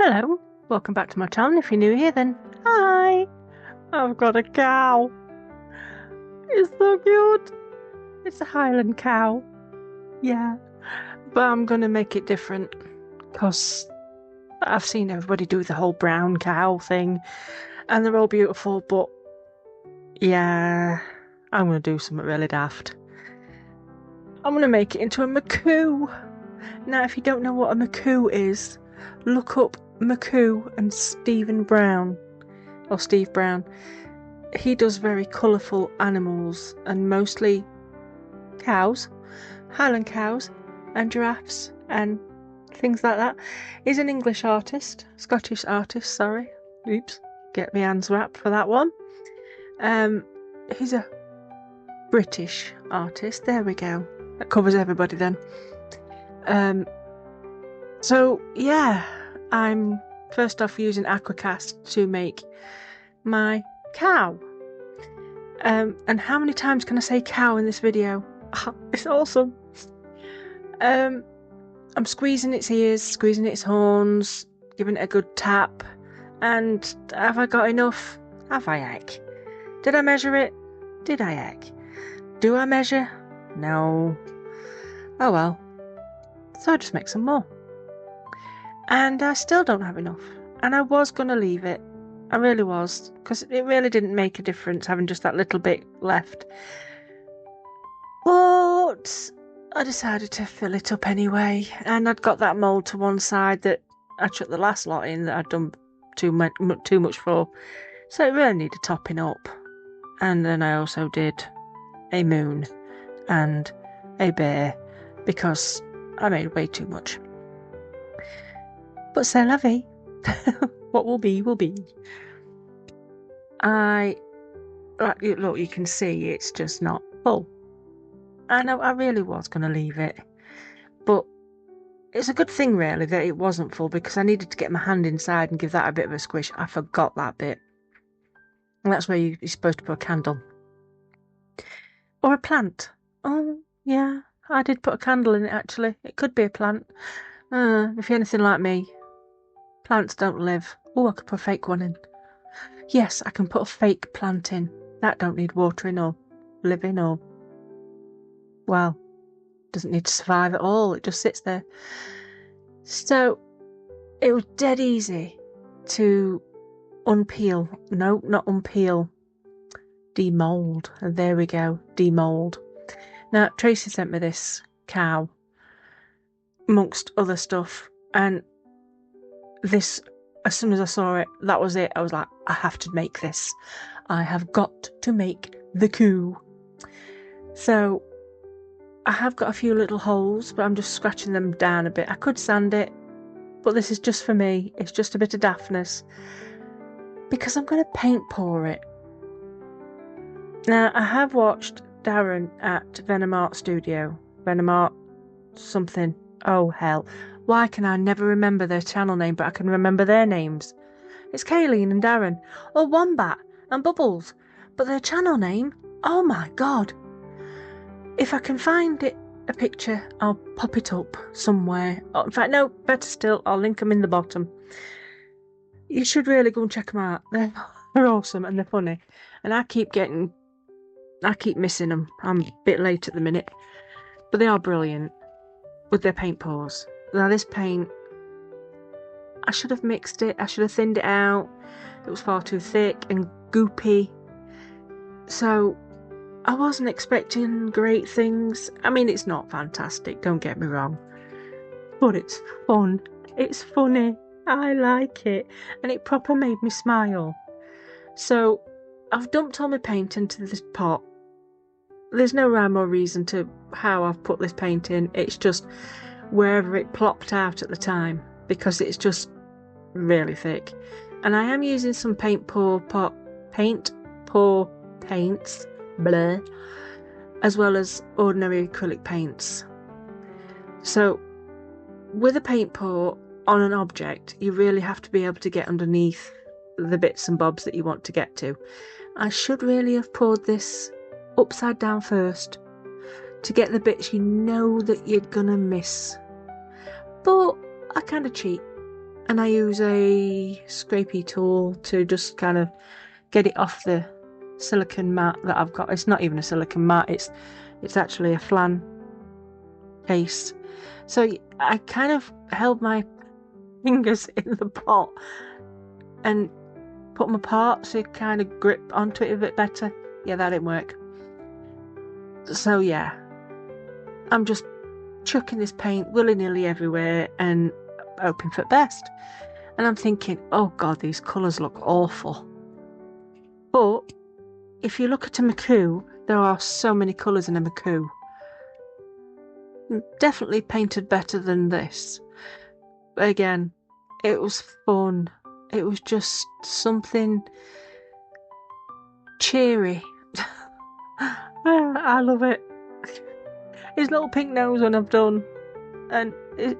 Hello, welcome back to my channel. If you're new here, then hi! I've got a cow. It's so cute. It's a Highland cow. Yeah, but I'm gonna make it different because I've seen everybody do the whole brown cow thing and they're all beautiful, but yeah, I'm gonna do something really daft. I'm gonna make it into a McCoo. Now, if you don't know what a McCoo is, look up McCoo and Steve Brown. He does very colourful animals and mostly cows, Highland cows and giraffes and things like that. He's an English artist, Scottish artist, sorry. Oops, get my hands wrapped for that one. He's a British artist, there we go. That covers everybody then. So yeah, I'm first off using Aqua to make my cow. And how many times can I say cow in this video? It's awesome. I'm squeezing its ears, squeezing its horns, giving it a good tap. And have I got enough? Have I, heck? Did I measure it? Did I, heck? Do I measure? No. Oh well. So I just make some more. And I still don't have enough. And I was going to leave it. I really was. Because it really didn't make a difference having just that little bit left. But I decided to fill it up anyway. And I'd got that mould to one side that I chucked the last lot in that I'd done too much for. So it really needed topping up. And then I also did a moon and a bear. Because I made way too much. But c'est la vie. What will be, will be. Look, you can see it's just not full. I know I really was going to leave it. But it's a good thing, really, that it wasn't full because I needed to get my hand inside and give that a bit of a squish. I forgot that bit. And that's where you're supposed to put a candle. Or a plant. Oh, yeah. I did put a candle in it, actually. It could be a plant. If you're anything like me, plants don't live. Oh, I could put a fake one in. Yes, I can put a fake plant in. That don't need watering or living or... well, doesn't need to survive at all. It just sits there. So, it was dead easy to unpeel. No, not unpeel. Demold. And there we go. Demold. Now, Tracy sent me this cow, amongst other stuff, and this, as soon as I saw it, that was it. I was like, I have to make this. I have got to make the coo. So, I have got a few little holes, but I'm just scratching them down a bit. I could sand it, but this is just for me. It's just a bit of daftness, because I'm going to paint pour it. Now, I have watched Darren at Venom Art Studio. Venom Art something. Oh, hell. Why can I never remember their channel name, but I can remember their names? It's Kayleen and Darren. Or Wombat and Bubbles. But their channel name? Oh my god. If I can find it, a picture, I'll pop it up somewhere. Oh, in fact, no, better still, I'll link them in the bottom. You should really go and check them out. They're awesome and they're funny. And I keep missing them. I'm a bit late at the minute. But they are brilliant with their paint pours. Now this paint, I should have mixed it. I should have thinned it out. It was far too thick and goopy. So I wasn't expecting great things. I mean, it's not fantastic, don't get me wrong. But it's fun. It's funny. I like it. And it proper made me smile. So I've dumped all my paint into this pot. There's no rhyme or reason to how I've put this paint in. It's just wherever it plopped out at the time, because it's just really thick. And I am using some paint pour paints, bleh, as well as ordinary acrylic paints. So with a paint pour on an object, you really have to be able to get underneath the bits and bobs that you want to get to. I should really have poured this upside down first to get the bits you know that you're gonna miss. But I kind of cheat and I use a scrapey tool to just kind of get it off the silicone mat that I've got. It's not even a silicone mat, it's actually a flan case. So I kind of held my fingers in the pot and put them apart so you kind of grip onto it a bit better. Yeah, that didn't work. So yeah, I'm just chucking this paint willy-nilly everywhere and hoping for the best. And I'm thinking, oh God, these colours look awful. But if you look at a McCoo, there are so many colours in a McCoo. Definitely painted better than this. But again, it was fun. It was just something cheery. I love it. His little pink nose when I've done, and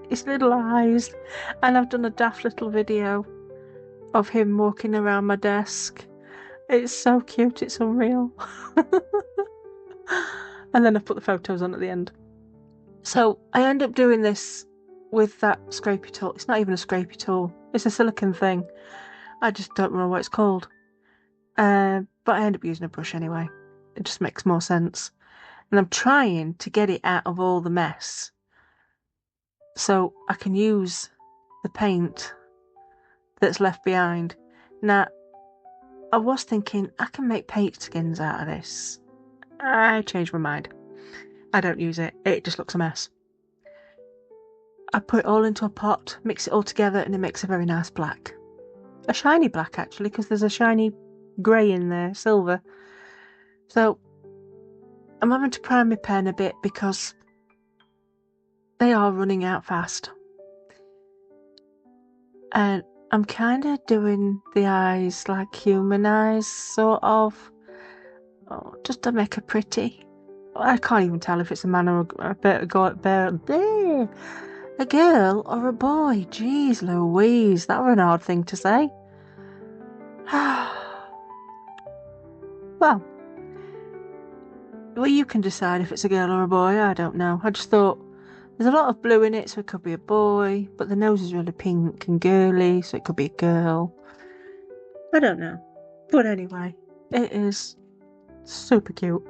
his little eyes, and I've done a daft little video of him walking around my desk. It's so cute, it's unreal. And then I've put the photos on at the end. So I end up doing this with that scrapey tool. It's not even a scrapey tool, it's a silicone thing. I just don't know what it's called. But I end up using a brush anyway. It just makes more sense. And I'm trying to get it out of all the mess so I can use the paint that's left behind. Now, I was thinking I can make paint skins out of this. I changed my mind. I don't use it. It just looks a mess. I put it all into a pot, mix it all together, and it makes a very nice black. A shiny black, actually, because there's a shiny grey in there, silver. So I'm having to prime my pen a bit because they are running out fast. And I'm kind of doing the eyes like human eyes, sort of. Oh, just to make her pretty. I can't even tell if it's a man or a girl or a boy. Jeez Louise, that was an odd thing to say. Well, you can decide if it's a girl or a boy. I don't know. I just thought there's a lot of blue in it, so it could be a boy, but the nose is really pink and girly, so it could be a girl. I don't know. But anyway, it is super cute.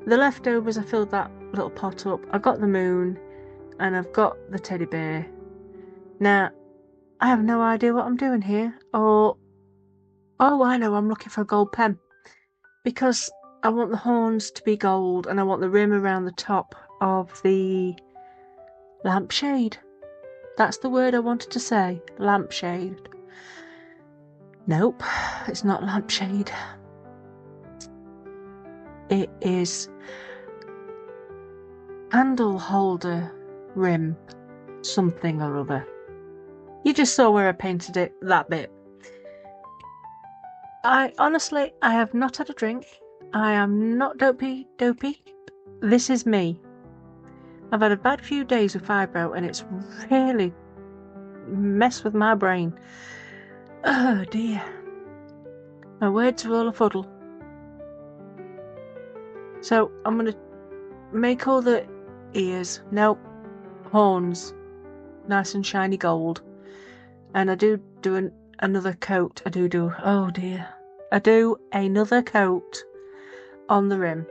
The leftovers, I filled that little pot up. I've got the moon and I've got the teddy bear. Now, I have no idea what I'm doing here. Oh, I know, I'm looking for a gold pen. Because I want the horns to be gold and I want the rim around the top of the lampshade. That's the word I wanted to say, lampshade. Nope, it's not lampshade. It is handle holder rim something or other. You just saw where I painted it, that bit. I have not had a drink. I am not dopey. This is me. I've had a bad few days with fibro and it's really messed with my brain. Oh dear. My words are all a fuddle. So I'm going to make all the ears, nope, horns, nice and shiny gold. And I do another coat. Oh dear. I do another coat on the rim.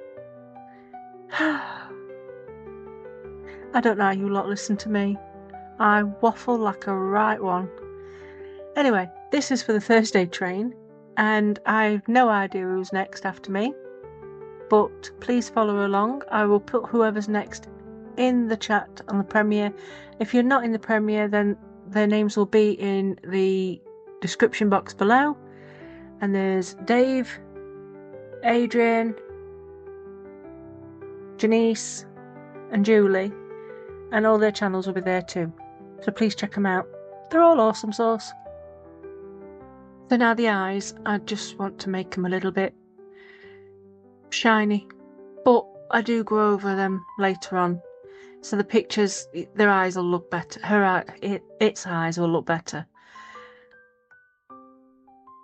I don't know how you lot listen to me. I waffle like a right one. Anyway, this is for the Thursday train, and I've no idea who's next after me. But please follow along. I will put whoever's next in the chat on the premiere. If you're not in the premiere, then their names will be in the description box below. And there's Dave, Adrian, Janice, and Julie, and all their channels will be there too. So please check them out. They're all awesome sauce. So now the eyes, I just want to make them a little bit shiny, but I do go over them later on. So the pictures, their eyes will look better. Its eyes will look better.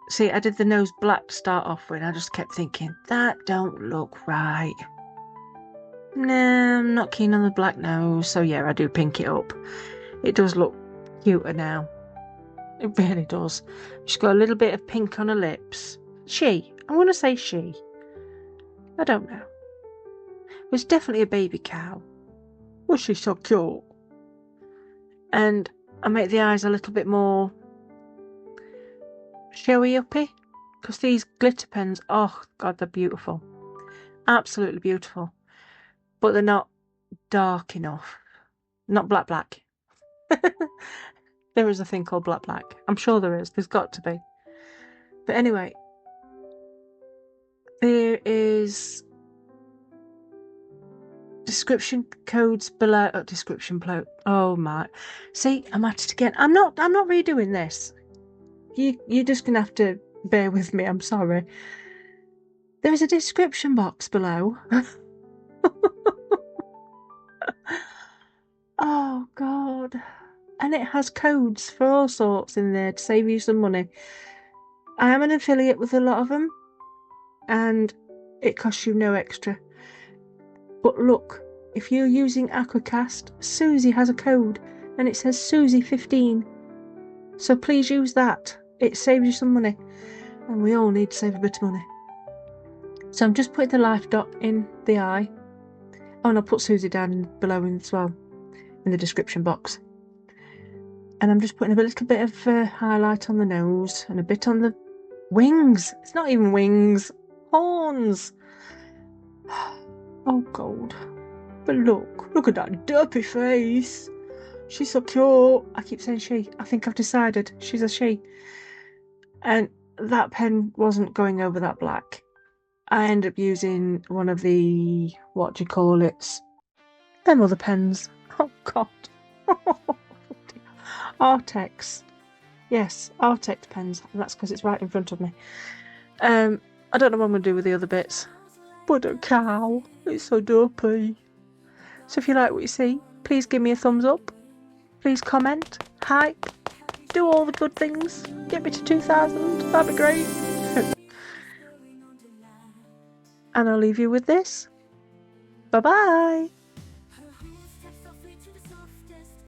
See, I did the nose black to start off with. I just kept thinking, that don't look right. Nah, I'm not keen on the black nose. So yeah, I do pink it up. It does look cuter now. It really does. She's got a little bit of pink on her lips. I'm going to say she. I don't know. It was definitely a baby cow. Was she so cute? And I make the eyes a little bit more showy uppy, because these glitter pens, oh god, they're beautiful. Absolutely beautiful. But they're not dark enough. Not black. There is a thing called black. I'm sure there is. There's got to be. But anyway, there is description codes below. Description below. Oh my! See, I'm at it again. I'm not redoing this. You're just gonna have to bear with me. I'm sorry. There is a description box below. Oh god! And it has codes for all sorts in there to save you some money. I am an affiliate with a lot of them, and it costs you no extra. But look, if you're using Aquacast, Susie has a code, and it says Susie15. So please use that. It saves you some money, and we all need to save a bit of money. So I'm just putting the life dot in the eye. Oh, and I'll put Susie down below as well, in the description box. And I'm just putting a little bit of highlight on the nose and a bit on the wings. It's not even wings. Horns. Oh, God. But look at that derpy face. She's so cute. I keep saying she. I think I've decided she's a she. And that pen wasn't going over that black. I end up using one of the, what do you call it? Them other pens. Oh, God. Artex. Yes, Artex pens. And that's because it's right in front of me. I don't know what I'm going to do with the other bits. But a cow. It's so dopey. So if you like what you see, please give me a thumbs up. Please comment, hype, do all the good things. Get me to 2,000. That'd be great. And I'll leave you with this. Bye-bye.